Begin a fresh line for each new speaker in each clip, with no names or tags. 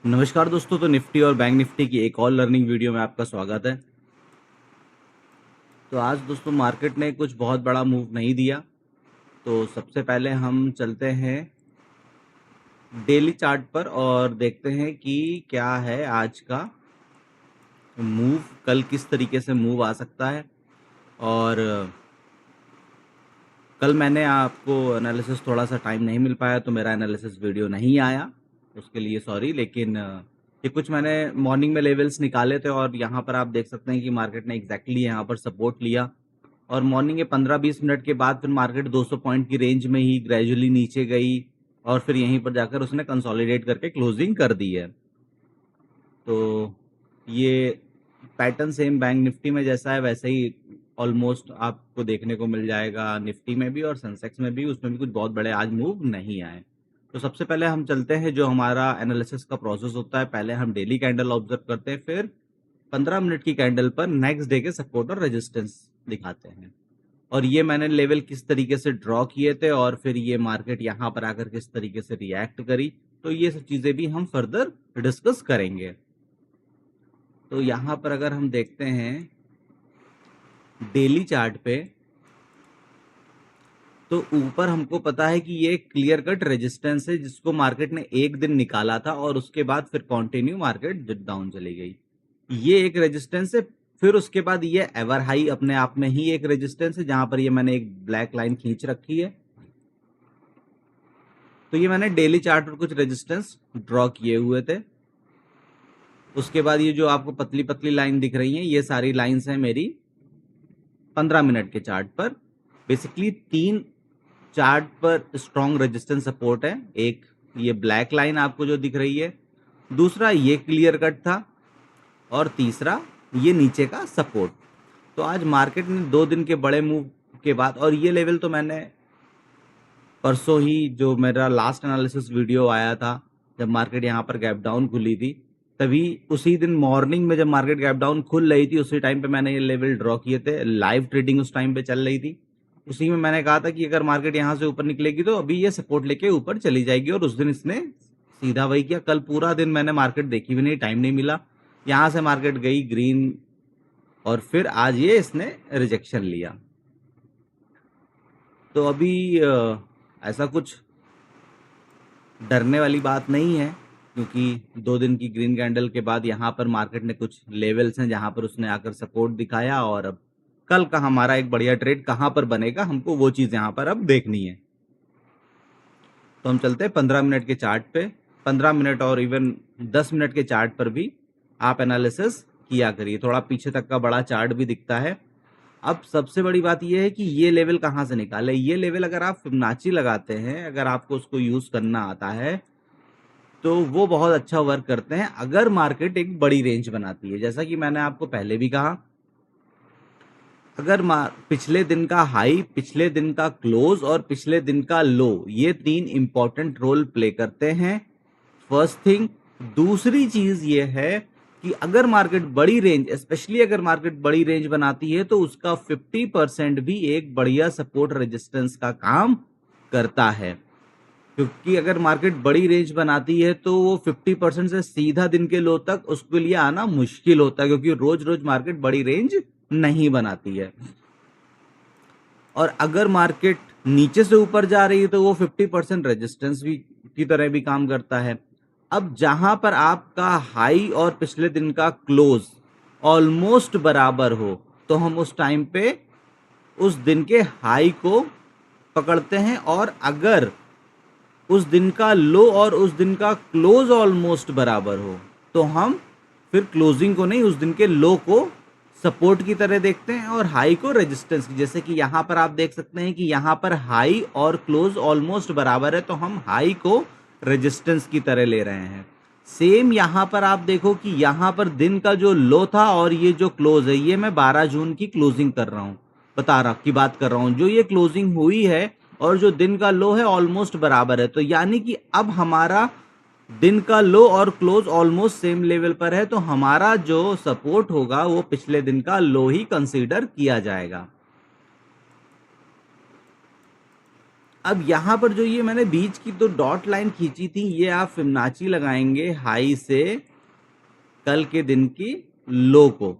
नमस्कार दोस्तों, तो निफ्टी और बैंक निफ्टी की एक और लर्निंग वीडियो में आपका स्वागत है। तो आज दोस्तों मार्केट ने कुछ बहुत बड़ा मूव नहीं दिया। तो सबसे पहले हम चलते हैं डेली चार्ट पर और देखते हैं कि क्या है आज का मूव, कल किस तरीके से मूव आ सकता है। और कल मैंने आपको एनालिसिस थोड़ा सा टाइम नहीं मिल पाया तो मेरा एनालिसिस वीडियो नहीं आया, उसके लिए सॉरी। लेकिन ये कुछ मैंने मॉर्निंग में लेवल्स निकाले थे और यहाँ पर आप देख सकते हैं कि मार्केट ने एग्जैक्टली यहाँ पर सपोर्ट लिया और मॉर्निंग के 15-20 मिनट के बाद फिर मार्केट 200 पॉइंट की रेंज में ही ग्रेजुअली नीचे गई और फिर यहीं पर जाकर उसने कंसोलिडेट करके क्लोजिंग कर दी है। तो ये पैटर्न सेम बैंक निफ्टी में जैसा है वैसे ही ऑलमोस्ट आपको देखने को मिल जाएगा निफ्टी में भी और सेंसेक्स में भी। उसमें भी कुछ बहुत बड़े आज मूव नहीं आए। तो सबसे पहले हम चलते हैं, जो हमारा एनालिसिस का प्रोसेस होता है, पहले हम डेली कैंडल ऑब्जर्व करते हैं, फिर 15 मिनट की कैंडल पर नेक्स्ट डे के सपोर्ट और रेजिस्टेंस दिखाते हैं। और ये मैंने लेवल किस तरीके से ड्रॉ किए थे और फिर ये मार्केट यहाँ पर आकर किस तरीके से रिएक्ट करी, तो ये सब चीजें भी हम फर्दर डिस्कस करेंगे। तो यहाँ पर अगर हम देखते हैं डेली चार्ट पे, तो ऊपर हमको पता है कि ये क्लियर कट रेजिस्टेंस है जिसको मार्केट ने एक दिन निकाला था और उसके बाद फिर कंटिन्यू मार्केट डाउन चली गई। ये एक रेजिस्टेंस है। फिर उसके बाद ये एवर हाई अपने आप में ही एक रेजिस्टेंस है, जहां पर ये मैंने एक ब्लैक लाइन खींच रखी है। तो ये मैंने डेली चार्ट पर कुछ रेजिस्टेंस ड्रॉ किए हुए थे। उसके बाद ये जो आपको पतली पतली लाइन दिख रही है, ये सारी लाइंस हैं मेरी 15 मिनट के चार्ट पर। बेसिकली 3 चार्ट पर स्ट्रॉन्ग रेजिस्टेंस सपोर्ट है। एक ये ब्लैक लाइन आपको जो दिख रही है, दूसरा ये क्लियर कट था और तीसरा ये नीचे का सपोर्ट। तो आज मार्केट ने 2 दिन के बड़े मूव के बाद, और ये लेवल तो मैंने परसों ही, जो मेरा लास्ट एनालिसिस वीडियो आया था जब मार्केट यहाँ पर गैप डाउन खुली थी, तभी उसी दिन मॉर्निंग में जब मार्केट गैप डाउन खुल रही थी उसी टाइम पे मैंने ये लेवल ड्रॉ किए थे। लाइव ट्रेडिंग उस टाइम पे चल रही थी। उसी में मैंने कहा था कि अगर मार्केट यहाँ से ऊपर निकलेगी तो अभी ये सपोर्ट लेके ऊपर चली जाएगी, और उस दिन इसने सीधा वही किया। कल पूरा दिन मैंने मार्केट देखी भी नहीं, टाइम नहीं मिला। यहाँ से मार्केट गई ग्रीन और फिर आज ये इसने रिजेक्शन लिया। तो अभी ऐसा कुछ डरने वाली बात नहीं है, क्योंकि 2 दिन की ग्रीन कैंडल के बाद यहाँ पर मार्केट ने कुछ लेवल्स हैं जहां पर उसने आकर सपोर्ट दिखाया, और अब कल का हमारा एक बढ़िया ट्रेड कहां पर बनेगा, हमको वो चीज यहाँ पर अब देखनी है। तो हम चलते हैं 15 मिनट के चार्ट पे। 15 मिनट और इवन 10 मिनट के चार्ट पर भी आप एनालिसिस किया करिए। थोड़ा पीछे तक का बड़ा चार्ट भी दिखता है। अब सबसे बड़ी बात यह है कि ये लेवल कहाँ से निकाले। ये लेवल अगर आप फिबोनाची लगाते हैं, अगर आपको उसको यूज करना आता है, तो वो बहुत अच्छा वर्क करते हैं अगर मार्केट एक बड़ी रेंज बनाती है। जैसा कि मैंने आपको पहले भी कहा, अगर पिछले दिन का हाई, पिछले दिन का क्लोज और पिछले दिन का लो, ये 3 इंपॉर्टेंट रोल प्ले करते हैं। First thing. दूसरी चीज ये है कि अगर मार्केट बड़ी रेंज, स्पेशली अगर मार्केट बड़ी रेंज बनाती है, तो उसका 50% भी एक बढ़िया सपोर्ट रेजिस्टेंस का काम करता है। क्योंकि अगर मार्केट बड़ी रेंज बनाती है तो वो 50% से सीधा दिन के लो तक उसके लिए आना मुश्किल होता है, क्योंकि रोज रोज मार्केट बड़ी रेंज नहीं बनाती है। और अगर मार्केट नीचे से ऊपर जा रही है तो वो 50% रेजिस्टेंस भी की तरह भी काम करता है। अब जहां पर आपका हाई और पिछले दिन का क्लोज ऑलमोस्ट बराबर हो, तो हम उस टाइम पे उस दिन के हाई को पकड़ते हैं, और अगर उस दिन का लो और उस दिन का क्लोज ऑलमोस्ट बराबर हो, तो हम फिर क्लोजिंग को नहीं, उस दिन के लो को सपोर्ट की तरह देखते हैं और हाई को रेजिस्टेंस की। जैसे कि यहां पर आप देख सकते हैं कि यहां पर हाई और क्लोज ऑलमोस्ट बराबर है, तो हम हाई को रेजिस्टेंस की तरह ले रहे हैं। सेम यहां पर आप देखो कि यहां पर दिन का जो लो था और ये जो क्लोज है, ये मैं 12 जून की क्लोजिंग कर रहा हूं, बात कर रहा हूं। जो ये क्लोजिंग हुई है और जो दिन का लो है ऑलमोस्ट बराबर है, तो यानी कि अब हमारा दिन का लो और क्लोज ऑलमोस्ट सेम लेवल पर है, तो हमारा जो सपोर्ट होगा वो पिछले दिन का लो ही कंसीडर किया जाएगा। अब यहाँ पर जो ये मैंने बीच की तो डॉट लाइन खींची थी, ये आप फिबोनाची लगाएंगे हाई से कल के दिन की लो को,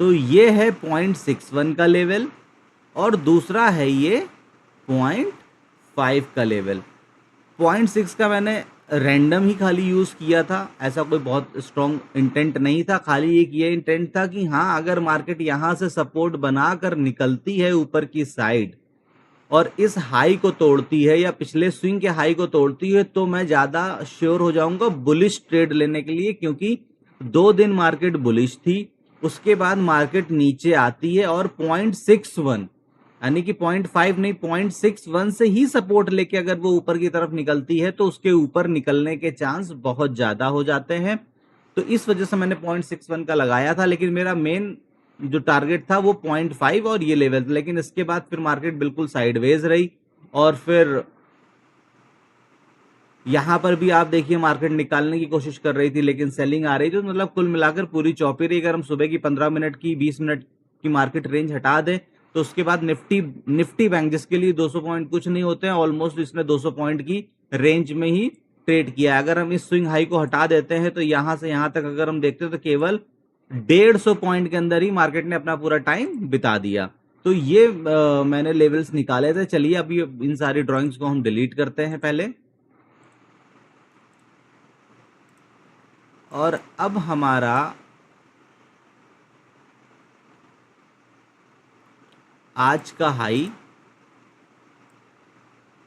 तो ये है 0.61 का लेवल और दूसरा है ये 0.5 का लेवल। 0.6 का मैंने रैंडम ही खाली यूज किया था, ऐसा कोई बहुत स्ट्रॉन्ग इंटेंट नहीं था, खाली एक ये इंटेंट था कि हाँ अगर मार्केट यहां से सपोर्ट बनाकर निकलती है ऊपर की साइड और इस हाई को तोड़ती है या पिछले स्विंग के हाई को तोड़ती है तो मैं ज्यादा श्योर हो जाऊंगा बुलिश ट्रेड लेने के लिए, क्योंकि 2 दिन मार्केट बुलिश थी, उसके बाद मार्केट नीचे आती है और 0.61 यानी कि 0.5 नहीं 0.61 से ही सपोर्ट लेके अगर वो ऊपर की तरफ निकलती है तो उसके ऊपर निकलने के चांस बहुत ज्यादा हो जाते हैं। तो इस वजह से मैंने 0.61 का लगाया था, लेकिन मेरा मेन जो टारगेट था वो 0.5 और ये लेवल था। लेकिन इसके बाद फिर मार्केट बिल्कुल साइडवेज रही और फिर यहां पर भी आप देखिए मार्केट निकालने की कोशिश कर रही थी लेकिन सेलिंग आ रही थी, तो मतलब कुल मिलाकर पूरी चौपी रही। अगर हम सुबह की 15 मिनट की 20 मिनट की मार्केट रेंज हटा दें तो उसके बाद निफ्टी बैंक जिसके लिए 200 पॉइंट कुछ नहीं होते हैं, ऑलमोस्ट इसने 200 पॉइंट की रेंज में ही ट्रेड किया है। अगर हम इस स्विंग हाई को हटा देते हैं तो यहां से यहां तक अगर हम देखते हैं तो केवल 150 पॉइंट के अंदर ही मार्केट ने अपना पूरा टाइम बिता दिया। तो ये मैंने लेवल्स निकाले थे। चलिए अभी इन सारी ड्रॉइंग्स को हम डिलीट करते हैं पहले, और अब हमारा आज का हाई,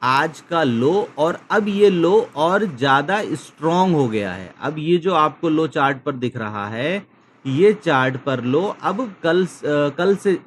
आज का लो, और अब ये लो और ज्यादा स्ट्रॉन्ग हो गया है। अब ये जो आपको लो चार्ट पर दिख रहा है, ये चार्ट पर लो अब कल से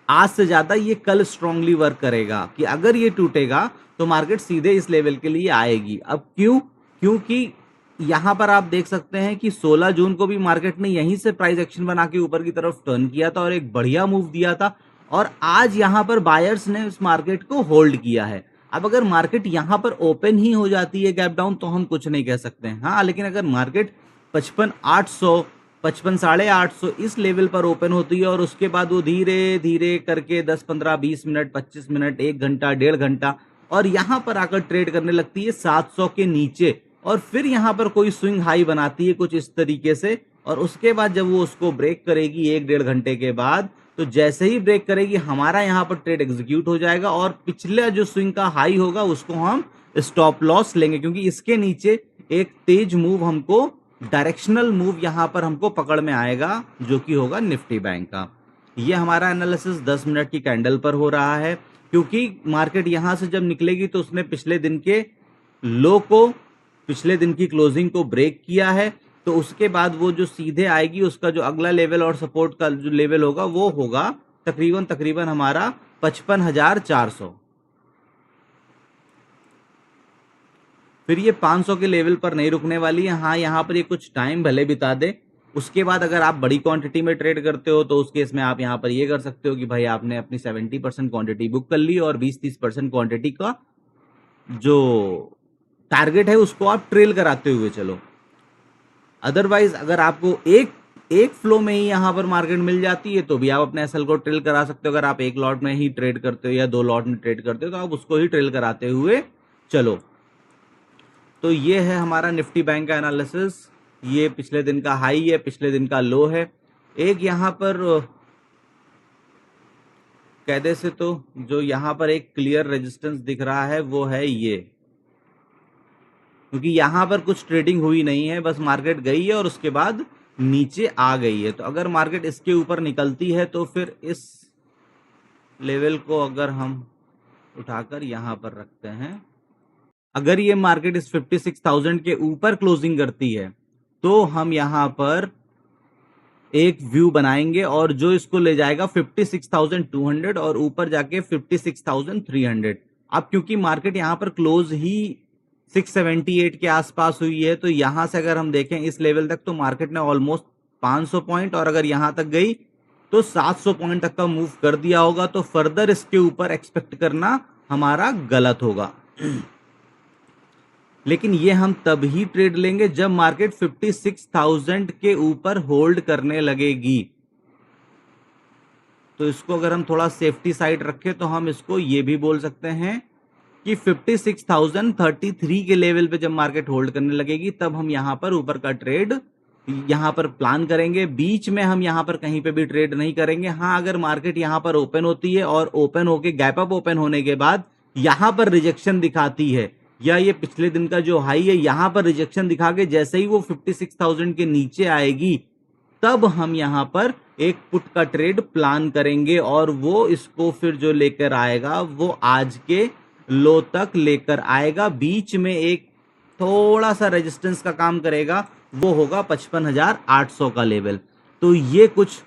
आज से ज्यादा ये कल स्ट्रांगली वर्क करेगा कि अगर ये टूटेगा तो मार्केट सीधे इस लेवल के लिए आएगी। अब क्यों? क्योंकि यहां पर आप देख सकते हैं कि 16 जून को भी मार्केट ने यहीं से प्राइस एक्शन बना के ऊपर की तरफ टर्न किया था और एक बढ़िया मूव दिया था, और आज यहां पर बायर्स ने इस मार्केट को होल्ड किया है। अब अगर मार्केट यहां पर ओपन ही हो जाती है गैप डाउन तो हम कुछ नहीं कह सकते हैं, हाँ, लेकिन अगर मार्केट 55,800 55,850 इस लेवल पर ओपन होती है और उसके बाद वो धीरे धीरे करके 10 15 20 मिनट 25 मिनट 1 घंटा 1.5 घंटा और यहां पर आकर ट्रेड करने लगती है 700 के नीचे, और फिर यहां पर कोई स्विंग हाई बनाती है कुछ इस तरीके से, और उसके बाद जब वो उसको ब्रेक करेगी 1-1.5 घंटे के बाद, तो जैसे ही ब्रेक करेगी हमारा यहां पर ट्रेड एग्जीक्यूट हो जाएगा और पिछला जो स्विंग का हाई होगा उसको हम स्टॉप लॉस लेंगे, क्योंकि इसके नीचे एक तेज मूव हमको, डायरेक्शनल मूव यहां पर हमको पकड़ में आएगा जो कि होगा निफ्टी बैंक का। ये हमारा एनालिसिस 10 मिनट की कैंडल पर हो रहा है, क्योंकि मार्केट यहां से जब निकलेगी तो उसने पिछले दिन के लो को, पिछले दिन की क्लोजिंग को ब्रेक किया है, तो उसके बाद वो जो सीधे आएगी उसका जो अगला लेवल और सपोर्ट का जो लेवल होगा वो होगा तकरीबन हमारा 55,400। फिर ये 500 के लेवल पर नहीं रुकने वाली है, हाँ यहाँ पर ये कुछ टाइम भले बिता दे, उसके बाद अगर आप बड़ी क्वांटिटी में ट्रेड करते हो तो उस केस में आप यहाँ पर ये कर सकते हो कि भाई आपने अपनी 70% क्वांटिटी बुक कर ली और 20-30% क्वांटिटी का जो टारगेट है उसको आप ट्रेल कराते हुए चलो। अदरवाइज अगर आपको एक फ्लो में ही यहां पर मार्केट मिल जाती है तो भी आप अपने एसएल को ट्रेल करा सकते हो। अगर आप एक लॉट में ही ट्रेड करते हो या 2 लॉट में ट्रेड करते हो तो आप उसको ही ट्रेल कराते हुए चलो। तो ये है हमारा निफ्टी बैंक का एनालिसिस। ये पिछले दिन का हाई है, पिछले दिन का लो है। एक यहां पर कहते से तो जो यहां पर एक क्लियर रेजिस्टेंस दिख रहा है वो है ये, क्योंकि यहां पर कुछ ट्रेडिंग हुई नहीं है, बस मार्केट गई है और उसके बाद नीचे आ गई है। तो अगर मार्केट इसके ऊपर निकलती है तो फिर इस लेवल को अगर हम उठाकर यहां पर रखते हैं, अगर ये मार्केट इस 56,000 के ऊपर क्लोजिंग करती है तो हम यहां पर एक व्यू बनाएंगे और जो इसको ले जाएगा 56,200 और ऊपर जाके 56,300। अब क्योंकि मार्केट यहां पर क्लोज ही 678 के आसपास हुई है, तो यहां से अगर हम देखें इस लेवल तक तो मार्केट ने ऑलमोस्ट 500 पॉइंट, और अगर यहां तक गई तो 700 पॉइंट तक का मूव कर दिया होगा। तो फर्दर इसके ऊपर एक्सपेक्ट करना हमारा गलत होगा। लेकिन ये हम तब ही ट्रेड लेंगे जब मार्केट 56,000 के ऊपर होल्ड करने लगेगी। तो इसको अगर हम थोड़ा सेफ्टी साइड रखें तो हम इसको ये भी बोल सकते हैं कि 56,033 के लेवल पे जब मार्केट होल्ड करने लगेगी तब हम यहां पर ऊपर का ट्रेड यहां पर प्लान करेंगे। बीच में हम यहां पर कहीं पे भी ट्रेड नहीं करेंगे। हाँ, अगर मार्केट यहां पर ओपन होती है और ओपन होके गैप अप ओपन होने के बाद यहां पर रिजेक्शन दिखाती है, या ये पिछले दिन का जो हाई है यहां पर रिजेक्शन दिखा के जैसे ही वो 56,000 के नीचे आएगी, तब हम यहां पर एक पुट का ट्रेड प्लान करेंगे और वो इसको फिर जो लेकर आएगा वो आज के लो तक लेकर आएगा। बीच में एक थोड़ा सा रेजिस्टेंस का काम करेगा, वो होगा 55,800 का लेवल। तो ये कुछ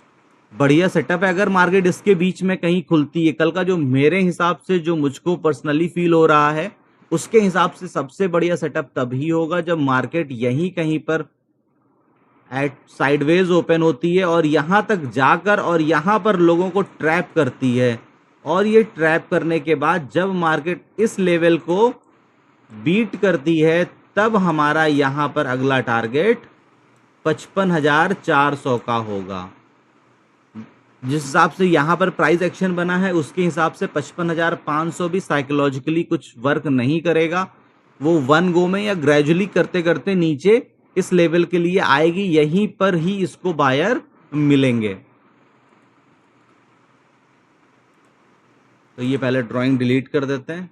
बढ़िया सेटअप है। अगर मार्केट इसके बीच में कहीं खुलती है, कल का जो मेरे हिसाब से जो मुझको पर्सनली फील हो रहा है उसके हिसाब से सबसे बढ़िया सेटअप तभी होगा जब मार्केट यहीं कहीं पर एट साइडवेज ओपन होती है और यहां तक जाकर और यहां पर लोगों को ट्रैप करती है, और ये ट्रैप करने के बाद जब मार्केट इस लेवल को बीट करती है तब हमारा यहां पर अगला टारगेट 55,400 का होगा। जिस हिसाब से यहां पर प्राइस एक्शन बना है उसके हिसाब से 55,500 भी साइकोलॉजिकली कुछ वर्क नहीं करेगा। वो वन गो में या ग्रेजुअली करते करते नीचे इस लेवल के लिए आएगी, यहीं पर ही इसको बायर मिलेंगे। तो ये पहले ड्राइंग डिलीट कर देते हैं।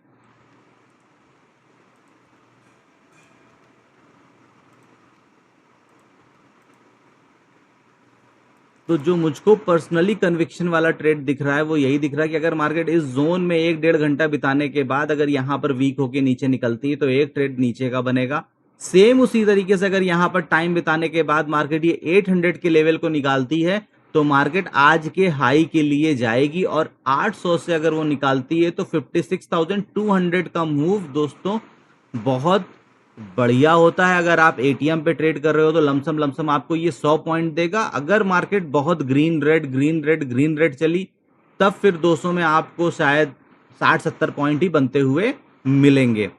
तो जो मुझको पर्सनली कन्विक्शन वाला ट्रेड दिख रहा है वो यही दिख रहा है कि अगर मार्केट इस जोन में 1-1.5 घंटा बिताने के बाद अगर यहां पर वीक होके नीचे निकलती है तो एक ट्रेड नीचे का बनेगा। सेम उसी तरीके से अगर यहां पर टाइम बिताने के बाद मार्केट ये 800 के लेवल को निकालती है तो मार्केट आज के हाई के लिए जाएगी, और 800 से अगर वो निकालती है तो 56,200 का मूव दोस्तों बहुत बढ़िया होता है। अगर आप एटीएम पे ट्रेड कर रहे हो तो लमसम आपको ये 100 पॉइंट देगा। अगर मार्केट बहुत ग्रीन रेड चली तब फिर 200 में आपको शायद 60-70 पॉइंट ही बनते हुए मिलेंगे।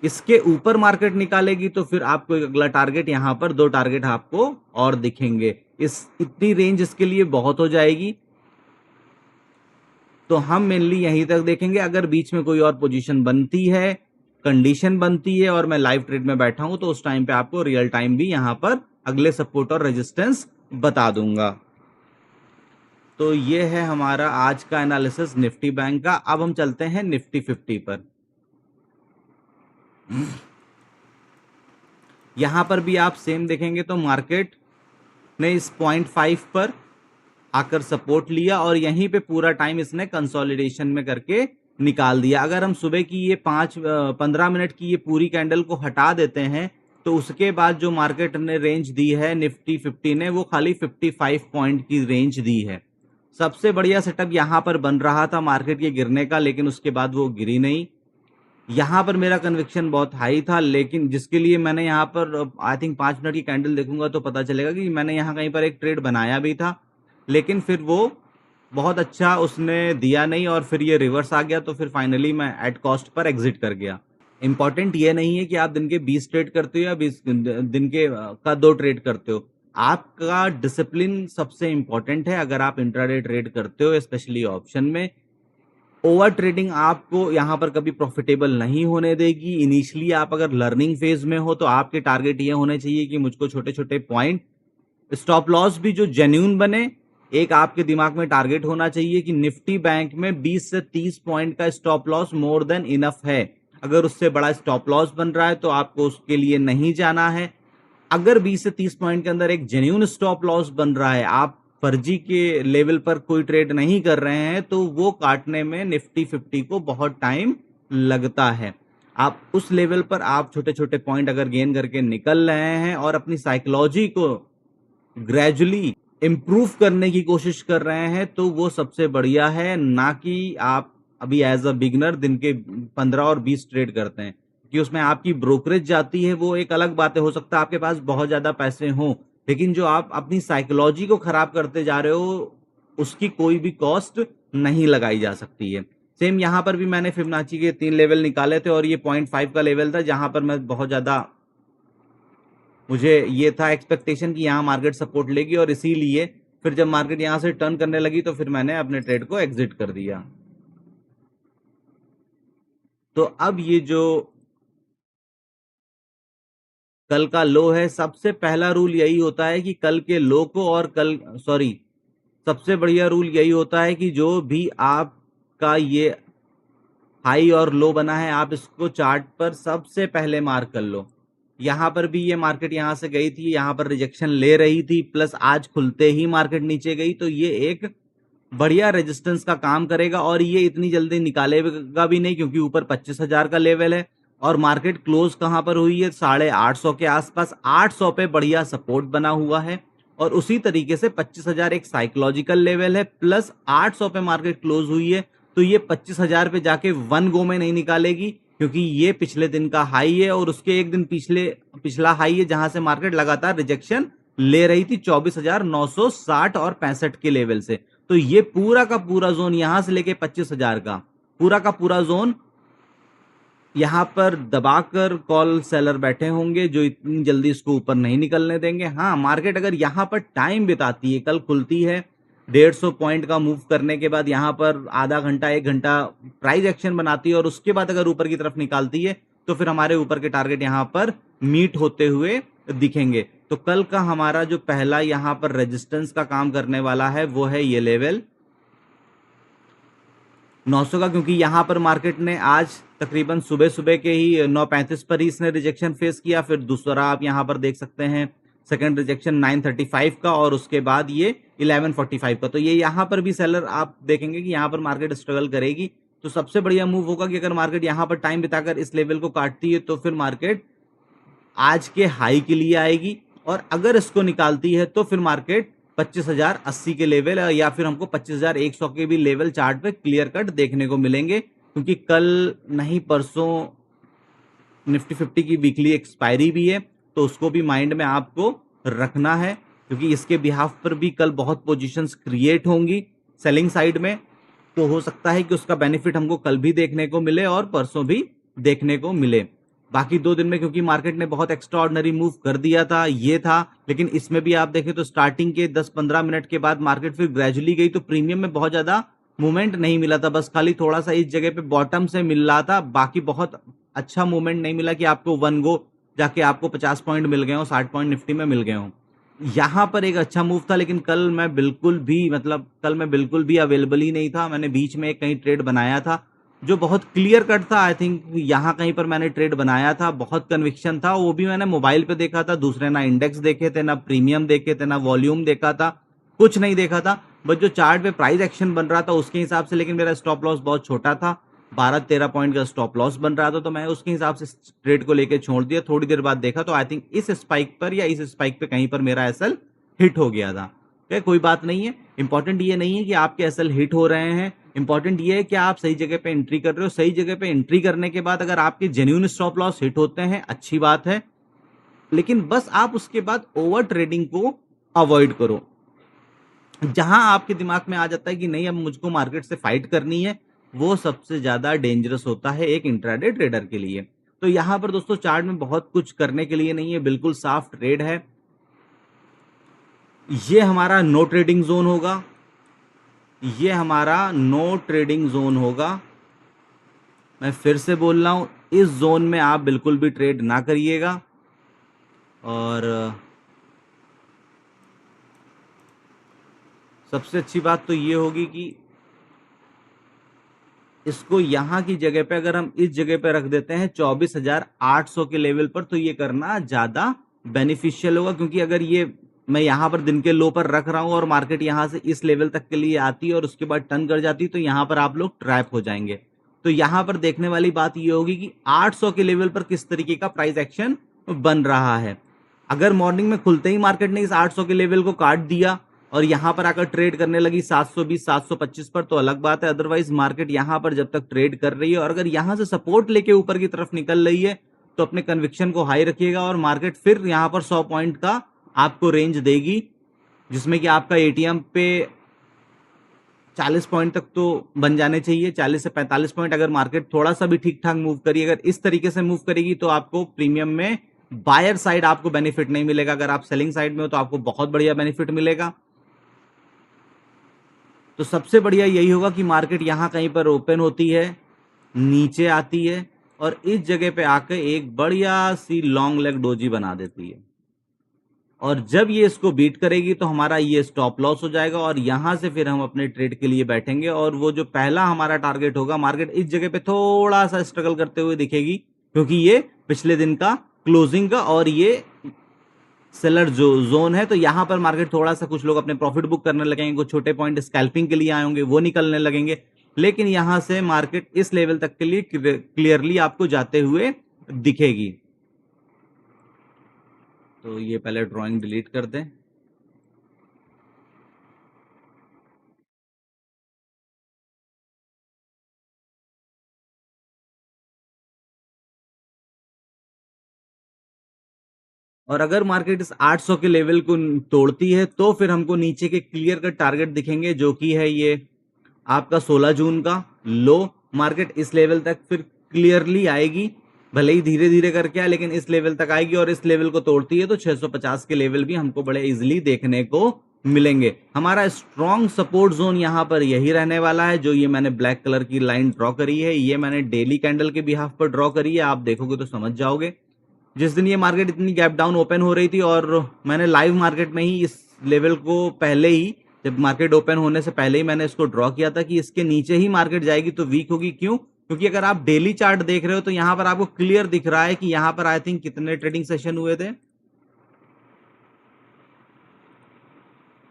इसके ऊपर मार्केट निकालेगी तो फिर आपको एक अगला टारगेट यहां पर 2 टारगेट आपको और दिखेंगे। इतनी रेंज इसके लिए बहुत हो जाएगी। तो हम मेनली यहीं तक देखेंगे। अगर बीच में कोई और पोजीशन बनती है, कंडीशन बनती है और मैं लाइव ट्रेड में बैठा हूं तो उस टाइम पे आपको रियल टाइम भी यहां पर अगले सपोर्ट और रेजिस्टेंस बता दूंगा। तो ये है हमारा आज का एनालिसिस निफ्टी बैंक का। अब हम चलते हैं निफ्टी 50 पर। यहां पर भी आप सेम देखेंगे तो मार्केट ने इस 0.5 पर आकर सपोर्ट लिया और यहीं पे पूरा टाइम इसने कंसोलिडेशन में करके निकाल दिया। अगर हम सुबह की ये 15 मिनट की ये पूरी कैंडल को हटा देते हैं तो उसके बाद जो मार्केट ने रेंज दी है निफ्टी 50 ने वो खाली 55 पॉइंट की रेंज दी है। सबसे बढ़िया सेटअप यहां पर बन रहा था मार्केट के गिरने का, लेकिन उसके बाद वो गिरी नहीं। यहां पर मेरा कन्विक्शन बहुत हाई था, लेकिन जिसके लिए मैंने यहां पर आई थिंक 5 मिनट की कैंडल देखूंगा तो पता चलेगा कि मैंने यहां कहीं पर एक ट्रेड बनाया भी था, लेकिन फिर वो बहुत अच्छा उसने दिया नहीं और फिर ये रिवर्स आ गया। तो फिर फाइनली मैं एट कॉस्ट पर एग्जिट कर गया। इंपॉर्टेंट ये नहीं है कि आप दिन के 20 ट्रेड करते हो या 20 दिन के का 2 ट्रेड करते हो। आपका डिसिप्लिन सबसे इंपॉर्टेंट है। अगर आप इंट्राडे ट्रेड करते हो स्पेशली ऑप्शन में, ओवर ट्रेडिंग आपको यहां पर कभी प्रॉफिटेबल नहीं होने देगी। इनिशियली आप अगर लर्निंग फेज में हो तो आपके टारगेट ये होने चाहिए कि मुझको छोटे छोटे पॉइंट, स्टॉप लॉस भी जो जेन्यून बने। एक आपके दिमाग में टारगेट होना चाहिए कि निफ्टी बैंक में 20 से 30 पॉइंट का stop loss more than enough है। अगर उससे बड़ा स्टॉप लॉस बन रहा है तो आपको उसके लिए नहीं जाना है। अगर 20 से 30 पॉइंट के अंदर एक जेन्यून स्टॉप लॉस बन रहा है, आप फर्जी के लेवल पर कोई ट्रेड नहीं कर रहे हैं, तो वो काटने में निफ्टी 50 को बहुत टाइम लगता है। आप उस लेवल पर आप छोटे छोटे पॉइंट अगर गेन करके निकल रहे हैं और अपनी साइकोलॉजी को ग्रेजुअली इंप्रूव करने की कोशिश कर रहे हैं तो वो सबसे बढ़िया है, ना कि आप अभी एज अ बिगनर दिन के 15 और 20 ट्रेड करते हैं कि उसमें आपकी ब्रोकरेज जाती है। वो एक अलग बात है, हो सकता है आपके पास बहुत ज्यादा पैसे हों, लेकिन जो आप अपनी साइकोलॉजी को खराब करते जा रहे हो उसकी कोई भी कॉस्ट नहीं लगाई जा सकती है। सेम यहां पर भी मैंने फिबोनाची के 3 लेवल निकाले थे और ये 0.5 का लेवल था जहां पर मैं बहुत ज्यादा, मुझे ये था एक्सपेक्टेशन कि यहाँ मार्केट सपोर्ट लेगी और इसीलिए फिर जब मार्केट यहां से टर्न करने लगी तो फिर मैंने अपने ट्रेड को एग्जिट कर दिया। तो अब ये जो कल का लो है, सबसे पहला रूल यही होता है कि कल के लो को और सबसे बढ़िया रूल यही होता है कि जो भी आपका ये हाई और लो बना है, आप इसको चार्ट पर सबसे पहले मार्क कर लो। यहां पर भी ये मार्केट यहां से गई थी, यहां पर रिजेक्शन ले रही थी, प्लस आज खुलते ही मार्केट नीचे गई, तो ये एक बढ़िया रेजिस्टेंस का काम करेगा और ये इतनी जल्दी निकालेगा भी नहीं, क्योंकि ऊपर 25,000 का लेवल है और मार्केट क्लोज कहां पर हुई है, 850 के आसपास। 800 पे बढ़िया सपोर्ट बना हुआ है और उसी तरीके से 25,000 एक साइकोलॉजिकल लेवल है, प्लस 800 पे मार्केट क्लोज हुई है, तो ये 25,000 पे जाके वन गो में नहीं निकालेगी, क्योंकि ये पिछले दिन का हाई है और उसके एक दिन पिछला हाई है जहां से मार्केट लगातार रिजेक्शन ले रही थी 24,960 और 65 के लेवल से। तो ये पूरा का पूरा जोन यहां से लेके 25,000 का पूरा जोन यहां पर दबाकर कॉल सेलर बैठे होंगे, जो इतनी जल्दी इसको ऊपर नहीं निकलने देंगे। हाँ, मार्केट अगर यहां पर टाइम बिताती है, कल खुलती है 150 पॉइंट का मूव करने के बाद यहां पर आधा घंटा 1 घंटा प्राइस एक्शन बनाती है और उसके बाद अगर ऊपर की तरफ निकालती है, तो फिर हमारे ऊपर के टारगेट यहां पर मीट होते हुए दिखेंगे। तो कल का हमारा जो पहला यहां पर रेजिस्टेंस का काम करने वाला है वो है ये लेवल 900 का, क्योंकि यहां पर मार्केट ने आज तकरीबन सुबह सुबह के ही 9:35 पर ही इसने रिजेक्शन फेस किया। फिर दूसरा आप यहां पर देख सकते हैं सेकंड रिजेक्शन 9:35 का और उसके बाद ये 11:45 का। तो ये यहां पर भी सेलर आप देखेंगे कि यहां पर मार्केट स्ट्रगल करेगी। तो सबसे बढ़िया मूव होगा कि अगर मार्केट यहां पर टाइम बिताकर इस लेवल को काटती है, तो फिर मार्केट आज के हाई के लिए आएगी और अगर इसको निकालती है तो फिर मार्केट 25,080 के लेवल या फिर हमको 25,100 के भी लेवल चार्ट पे क्लियर कट देखने को मिलेंगे, क्योंकि कल नहीं परसों निफ्टी 50 की वीकली एक्सपायरी भी है, तो उसको भी माइंड में आपको रखना है, क्योंकि इसके बिहाफ पर भी कल बहुत पोजीशंस क्रिएट होंगी सेलिंग साइड में। तो हो सकता है कि उसका बेनिफिट हमको कल भी देखने को मिले और परसों भी देखने को मिले। बाकी 2 दिन में क्योंकि मार्केट ने बहुत एक्स्ट्रा ऑर्डिनरी मूव कर दिया था, ये था, लेकिन इसमें भी आप देखें तो स्टार्टिंग के 10-15 मिनट के बाद मार्केट फिर ग्रेजुअली गई, तो प्रीमियम में बहुत ज्यादा मूवमेंट नहीं मिला था, बस खाली थोड़ा सा इस जगह पे बॉटम से मिल रहा था। बाकी बहुत अच्छा मूवमेंट नहीं मिला कि आपको वन गो जाके आपको 50 पॉइंट मिल गए हो, 60 पॉइंट निफ्टी में मिल गए हो। यहां पर एक अच्छा मूव था, लेकिन कल मैं बिल्कुल भी अवेलेबल ही नहीं था। मैंने बीच में एक कहीं ट्रेड बनाया था जो बहुत क्लियर कट था। आई थिंक यहां कहीं पर मैंने ट्रेड बनाया था, बहुत कन्विक्शन था, वो भी मैंने मोबाइल पे देखा था। दूसरे ना इंडेक्स देखे थे, ना प्रीमियम देखे थे, ना वॉल्यूम देखा था, कुछ नहीं देखा था। बट जो चार्ट पे प्राइस एक्शन बन रहा था उसके हिसाब से, लेकिन मेरा स्टॉप लॉस बहुत छोटा था, 12-13 पॉइंट का स्टॉप लॉस बन रहा था, तो मैं उसके हिसाब से ट्रेड को लेके छोड़ दिया। थोड़ी देर बाद देखा तो आई थिंक इस स्पाइक पर या इस स्पाइक पे कहीं पर मेरा एसएल हिट हो गया था। कोई बात नहीं है, इंपॉर्टेंट ये नहीं है कि आपके एसएल हिट हो रहे हैं, इंपॉर्टेंट ये है कि आप सही जगह पे एंट्री कर रहे हो। सही जगह पे एंट्री करने के बाद अगर आपके जेन्युइन स्टॉप लॉस हिट होते हैं, अच्छी बात है, लेकिन बस आप उसके बाद ओवर ट्रेडिंग को अवॉइड करो। जहां आपके दिमाग में आ जाता है कि नहीं अब मुझको मार्केट से फाइट करनी है, वो सबसे ज्यादा डेंजरस होता है एक इंट्राडे ट्रेडर के लिए। तो यहां पर दोस्तों चार्ट में बहुत कुछ करने के लिए नहीं है, बिल्कुल साफ ट्रेड है। ये हमारा नो ट्रेडिंग जोन होगा, ये हमारा नो ट्रेडिंग जोन होगा। मैं फिर से बोल रहा हूं, इस जोन में आप बिल्कुल भी ट्रेड ना करिएगा। और सबसे अच्छी बात तो ये होगी कि इसको यहां की जगह पे अगर हम इस जगह पे रख देते हैं 24,800 के लेवल पर, तो ये करना ज्यादा बेनिफिशियल होगा, क्योंकि अगर ये मैं यहां पर दिन के लो पर रख रहा हूं और मार्केट यहां से इस लेवल तक के लिए आती है और उसके बाद टर्न कर जाती है, तो यहां पर आप लोग ट्रैप हो जाएंगे। तो यहां पर देखने वाली बात ये होगी कि 800 के लेवल पर किस तरीके का प्राइस एक्शन बन रहा है। अगर मॉर्निंग में खुलते ही मार्केट ने इस 800 के लेवल को काट दिया और यहां पर आकर ट्रेड करने लगी 720 725 पर, तो अलग बात है। अदरवाइज मार्केट यहां पर जब तक ट्रेड कर रही है और अगर यहां से सपोर्ट लेके ऊपर की तरफ निकल रही है, तो अपने कन्विक्शन को हाई रखिएगा और मार्केट फिर यहां पर 100 पॉइंट का आपको रेंज देगी, जिसमें कि आपका एटीएम पे 40 पॉइंट तक तो बन जाने चाहिए। 40 से 45 पॉइंट अगर मार्केट थोड़ा सा भी ठीक ठाक मूव करिए, अगर इस तरीके से मूव करेगी, तो आपको प्रीमियम में बायर साइड आपको बेनिफिट नहीं मिलेगा। अगर आप सेलिंग साइड में हो तो आपको बहुत बढ़िया बेनिफिट मिलेगा। तो सबसे बढ़िया यही होगा कि मार्केट यहां कहीं पर ओपन होती है नीचे आती है और इस जगह पे आके एक बढ़िया सी लॉन्ग लेग डोजी बना देती है। और जब ये इसको बीट करेगी तो हमारा ये स्टॉप लॉस हो जाएगा और यहां से फिर हम अपने ट्रेड के लिए बैठेंगे। और वो जो पहला हमारा टारगेट होगा, मार्केट इस जगह पे थोड़ा सा स्ट्रगल करते हुए दिखेगी क्योंकि ये पिछले दिन का क्लोजिंग का और ये सेलर जो जोन है, तो यहां पर मार्केट थोड़ा सा, कुछ लोग अपने प्रॉफिट बुक करने लगेंगे, कुछ छोटे पॉइंट स्कैल्पिंग के लिए आए होंगे वो निकलने लगेंगे। लेकिन यहां से मार्केट इस लेवल तक के लिए क्लियरली आपको जाते हुए दिखेगी। तो ये पहले ड्राइंग डिलीट कर दें। और अगर मार्केट इस 800 के लेवल को तोड़ती है तो फिर हमको नीचे के क्लियर कट टारगेट दिखेंगे, जो कि है ये आपका 16 जून का लो। मार्केट इस लेवल तक फिर क्लियरली आएगी, भले ही धीरे धीरे करके आए लेकिन इस लेवल तक आएगी। और इस लेवल को तोड़ती है तो 650 के लेवल भी हमको बड़े इजीली देखने को मिलेंगे। हमारा स्ट्रॉन्ग सपोर्ट जोन यहाँ पर यही रहने वाला है। जो ये मैंने ब्लैक कलर की लाइन ड्रॉ करी है, ये मैंने डेली कैंडल के बिहाफ पर ड्रॉ करी है, आप देखोगे तो समझ जाओगे। जिस दिन ये मार्केट इतनी गैप डाउन ओपन हो रही थी और मैंने लाइव मार्केट में ही इस लेवल को पहले ही, जब मार्केट ओपन होने से पहले ही मैंने इसको ड्रॉ किया था कि इसके नीचे ही मार्केट जाएगी तो वीक होगी। क्यों? क्योंकि अगर आप डेली चार्ट देख रहे हो तो यहां पर आपको क्लियर दिख रहा है कि यहां पर आई थिंक कितने ट्रेडिंग सेशन हुए थे,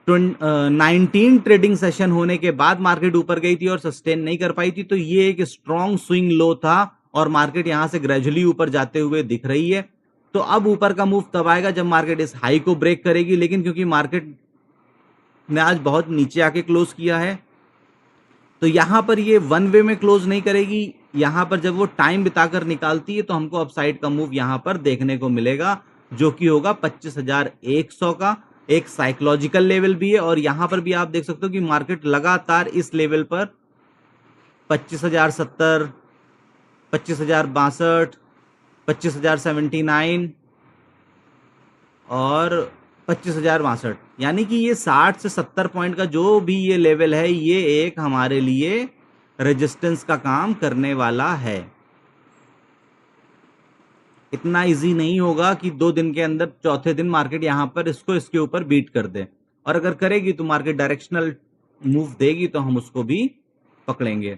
19 ट्रेडिंग सेशन होने के बाद मार्केट ऊपर गई थी और सस्टेन नहीं कर पाई थी। तो ये एक स्ट्रॉन्ग स्विंग लो था और मार्केट यहां से ग्रेजुअली ऊपर जाते हुए दिख रही है। तो अब ऊपर का मूव तब आएगा जब मार्केट इस हाई को ब्रेक करेगी। लेकिन क्योंकि मार्केट ने आज बहुत नीचे आके क्लोज किया है तो यहां पर ये वन वे में क्लोज नहीं करेगी। यहां पर जब वो टाइम बिताकर निकालती है तो हमको अपसाइड का मूव यहां पर देखने को मिलेगा, जो कि होगा 25,100 का। एक साइकोलॉजिकल लेवल भी है और यहां पर भी आप देख सकते हो कि मार्केट लगातार इस लेवल पर 25,070, 25,062, 25,079 और 25,062, यानी कि ये 60 से 70 पॉइंट का जो भी ये लेवल है, ये एक हमारे लिए रेजिस्टेंस का काम करने वाला है। इतना इजी नहीं होगा कि 2 दिन के अंदर चौथे दिन मार्केट यहां पर इसको इसके ऊपर बीट कर दे। और अगर करेगी तो मार्केट डायरेक्शनल मूव देगी तो हम उसको भी पकड़ेंगे।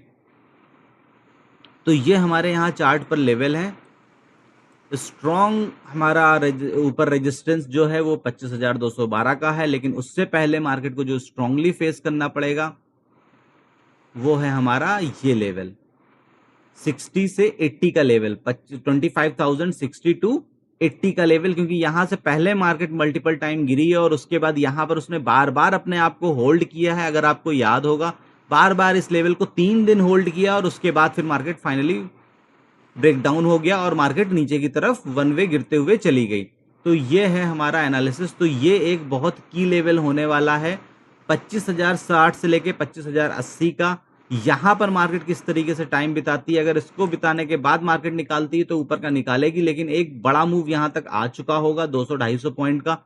तो ये हमारे यहाँ चार्ट पर लेवल है। स्ट्रॉन्ग हमारा ऊपर रेजिस्टेंस जो है वो 25,212 का है, लेकिन उससे पहले मार्केट को जो स्ट्रांगली फेस करना पड़ेगा वो है हमारा ये लेवल 60 से 80 का लेवल, 25,060 टू 80 का लेवल। क्योंकि यहां से पहले मार्केट मल्टीपल टाइम गिरी है और उसके बाद यहां पर उसने बार बार अपने आप को होल्ड किया है। अगर आपको याद होगा, बार बार इस लेवल को 3 दिन होल्ड किया और उसके बाद फिर मार्केट फाइनली ब्रेकडाउन हो गया और मार्केट नीचे की तरफ वन वे गिरते हुए चली गई। तो ये है हमारा एनालिसिस। तो ये एक बहुत की लेवल होने वाला है 25,060 से लेके 25,080 का। यहां पर मार्केट किस तरीके से टाइम बिताती है, अगर इसको बिताने के बाद मार्केट निकालती है तो ऊपर का निकालेगी, लेकिन एक बड़ा मूव यहां तक आ चुका होगा 200-250 पॉइंट का।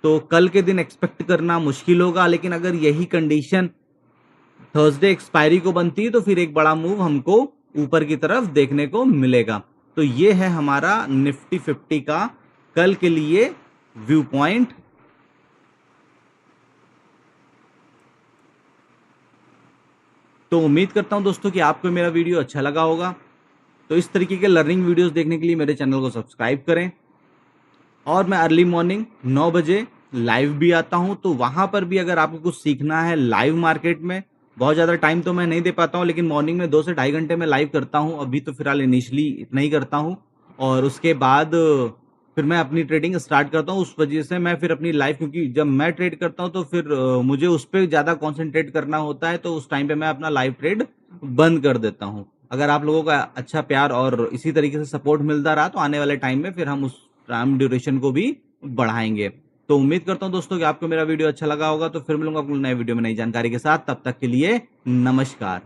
तो कल के दिन एक्सपेक्ट करना मुश्किल होगा। लेकिन अगर यही कंडीशन थर्सडे एक्सपायरी को बनती है तो फिर एक बड़ा मूव हमको ऊपर की तरफ देखने को मिलेगा। तो ये है हमारा निफ्टी 50 का कल के लिए व्यू पॉइंट। तो उम्मीद करता हूं दोस्तों कि आपको मेरा वीडियो अच्छा लगा होगा। तो इस तरीके के लर्निंग वीडियोस देखने के लिए मेरे चैनल को सब्सक्राइब करें। और मैं अर्ली मॉर्निंग 9 बजे लाइव भी आता हूं, तो वहां पर भी अगर आपको कुछ सीखना है लाइव मार्केट में, बहुत ज़्यादा टाइम तो मैं नहीं दे पाता हूं, लेकिन मॉर्निंग में 2 से ढाई घंटे में लाइव करता हूं। अभी तो फिलहाल इनिशियली इतना ही करता हूं और उसके बाद फिर मैं अपनी ट्रेडिंग स्टार्ट करता हूं। उस वजह से मैं फिर अपनी लाइफ, क्योंकि जब मैं ट्रेड करता हूं तो फिर मुझे उस पर ज़्यादा कॉन्सेंट्रेट करना होता है, तो उस टाइम पे मैं अपना लाइव ट्रेड बंद कर देता हूं। अगर आप लोगों का अच्छा प्यार और इसी तरीके से सपोर्ट मिलता रहा तो आने वाले टाइम में फिर हम उस टाइम ड्यूरेशन को भी बढ़ाएंगे। तो उम्मीद करता हूं दोस्तों कि आपको मेरा वीडियो अच्छा लगा होगा। तो फिर मिलूंगा आपको नए वीडियो में नई जानकारी के साथ। तब तक के लिए नमस्कार।